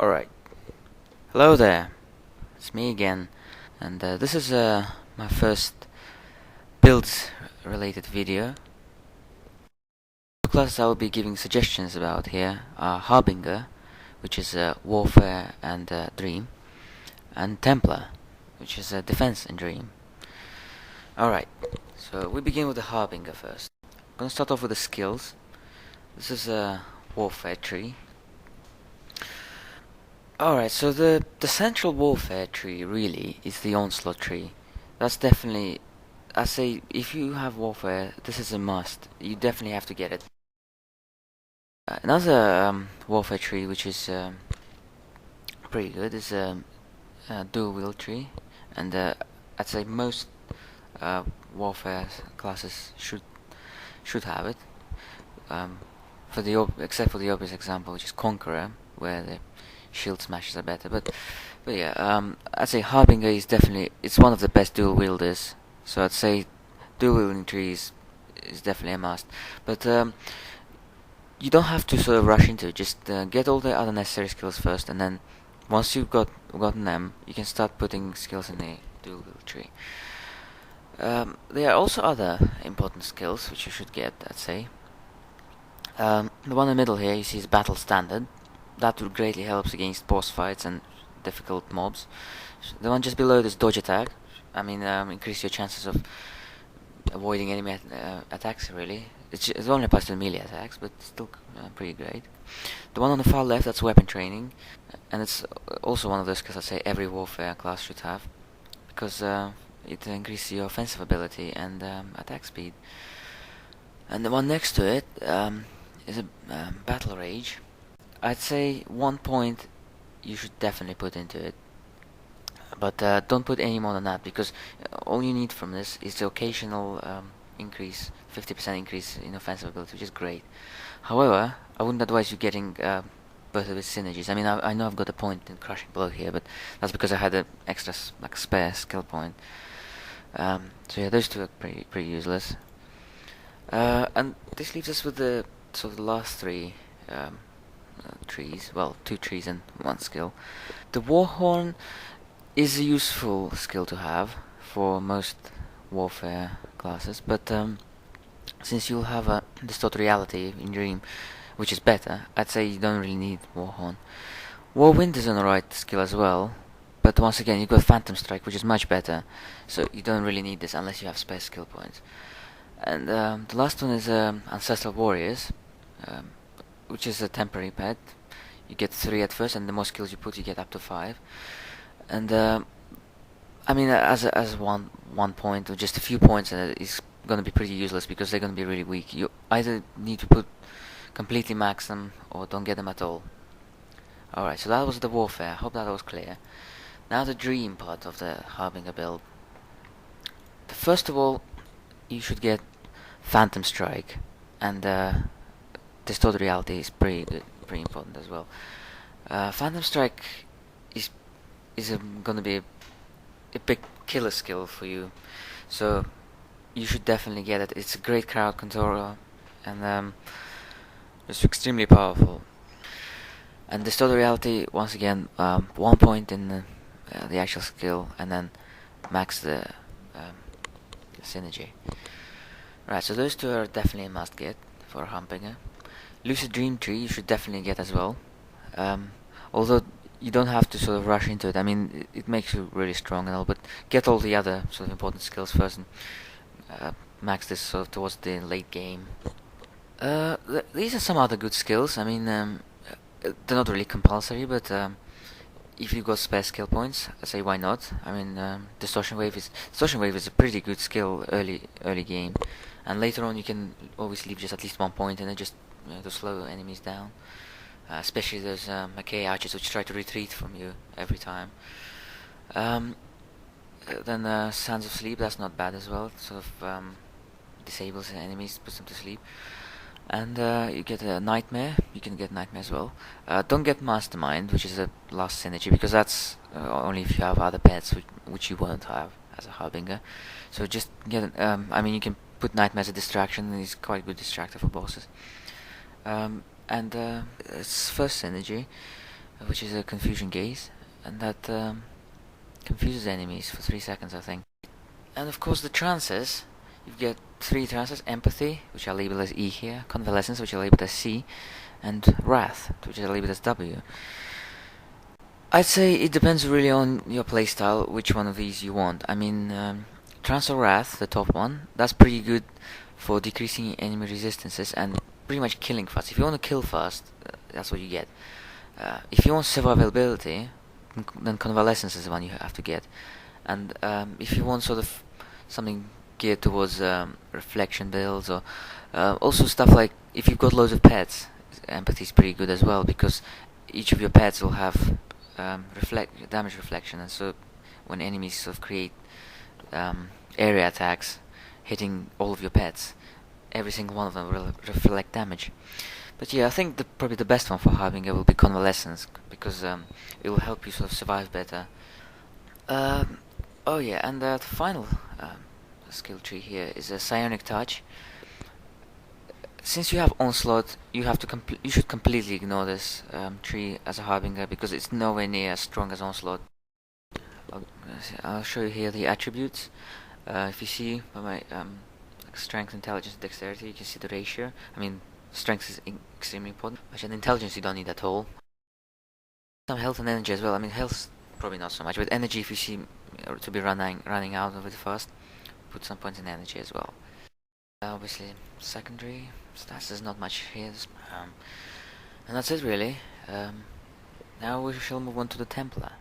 Alright, hello there, it's me again, and this is my first builds related video. The classes I will be giving suggestions about here are Harbinger, which is Warfare and Dream, and Templar, which is Defense and Dream. Alright, so we begin with the Harbinger first. I'm gonna start off with the skills. This is a Warfare tree. Alright, so the central warfare tree really is the onslaught tree. That's definitely, I say, if you have warfare, this is a must. You definitely have to get it. Another warfare tree which is pretty good is a dual wield tree, and I'd say most warfare classes should have it. Except for the obvious example, which is Conqueror, where the shield smashes are better. But yeah, I'd say Harbinger is definitely, it's one of the best dual wielders. So I'd say dual wielding trees is definitely a must. But you don't have to sort of rush into it. Just get all the other necessary skills first, and then once you've gotten them, you can start putting skills in the dual wield tree. There are also other important skills which you should get, I'd say. The one in the middle here you see is Battle Standard. That will greatly help against boss fights and difficult mobs. The one just below is Dodge Attack. I mean, increase your chances of avoiding enemy attacks, really. It only applies to melee attacks, but still pretty great. The one on the far left, that's Weapon Training. And it's also one of those skills I say every warfare class should have, because it increases your offensive ability and attack speed. And the one next to it is a Battle Rage. I'd say 1 point you should definitely put into it, but don't put any more than that, because all you need from this is the occasional increase, 50% increase in offensive ability, which is great. However, I wouldn't advise you getting both of its synergies. I mean, I know I've got a point in Crushing Blow here, but that's because I had an extra spare skill point. So yeah, those two are pretty useless. And this leaves us with the sort of the last three trees. Well, 2 trees and 1 skill. The Warhorn is a useful skill to have for most warfare classes, but since you'll have a Distort Reality in Dream, which is better, I'd say you don't really need Warhorn. Warwind is an alright skill as well, but once again you've got Phantom Strike, which is much better, so you don't really need this unless you have spare skill points. And the last one is Ancestral Warriors, which is a temporary pet. You get 3 at first, and the more skills you put, you get up to 5. And I mean, as one point or just a few points, is gonna be pretty useless because they're gonna be really weak. You either need to completely max them or don't get them at all. Alright, so that was the warfare. Hope that was clear. Now the dream part of the Harbinger build. First of all, you should get Phantom Strike, and Distorted Reality is pretty important as well. Phantom Strike is gonna be a big killer skill for you, so you should definitely get it. It's a great crowd controller, and it's extremely powerful. And Distorted Reality, once again, 1 point in the actual skill, and then max the synergy. Right, so those 2 are definitely a must get for Harbinger. Lucid Dream Tree you should definitely get as well. Although you don't have to sort of rush into it. I mean, it makes you really strong and all, but get all the other sort of important skills first and max this sort of towards the late game. These are some other good skills. I mean, they're not really compulsory, but if you've got spare skill points, I say why not. I mean, Distortion Wave is a pretty good skill early game, and later on you can always leave just at least 1 point in it, just to slow enemies down. Especially those McKay archers which try to retreat from you every time. Then Sands of Sleep, that's not bad as well. It sort of disables enemies, puts them to sleep. And you get a Nightmare. You can get Nightmare as well. Don't get Mastermind, which is a last synergy, because that's only if you have other pets, which you won't have as a Harbinger. So just get. I mean, you can put Nightmare as a distraction, and it's quite a good distractor for bosses. And its first synergy, which is a confusion gaze, and that confuses enemies for 3 seconds, I think. And of course the trances, you get 3 trances: empathy, which I label as E here, convalescence, which I label as C, and wrath, which I label as W. I'd say it depends really on your playstyle, which one of these you want. I mean, Trance or Wrath, the top one, that's pretty good for decreasing enemy resistances and pretty much killing fast. If you want to kill fast, that's what you get. If you want survivability, then Convalescence is the one you have to get. And if you want sort of something geared towards reflection builds, or also stuff like if you've got loads of pets, Empathy is pretty good as well, because each of your pets will have damage reflection, and so when enemies sort of create area attacks hitting all of your pets, every single one of them will reflect damage. But yeah, I think probably the best one for Harbinger will be Convalescence, because it will help you sort of survive better. Oh yeah, and the final skill tree here is a Psionic Touch. Since you have Onslaught, you should completely ignore this tree as a Harbinger, because it's nowhere near as strong as Onslaught. I'll show you here the attributes. If you see by my strength, intelligence, dexterity, you can see the ratio. I mean, strength is extremely important, but in intelligence you don't need at all. Some health and energy as well. I mean, health probably not so much, but energy, if you see to be running out of it fast, put some points in energy as well. Obviously, secondary stats, there's not much here, and that's it really. Now we shall move on to the Templar.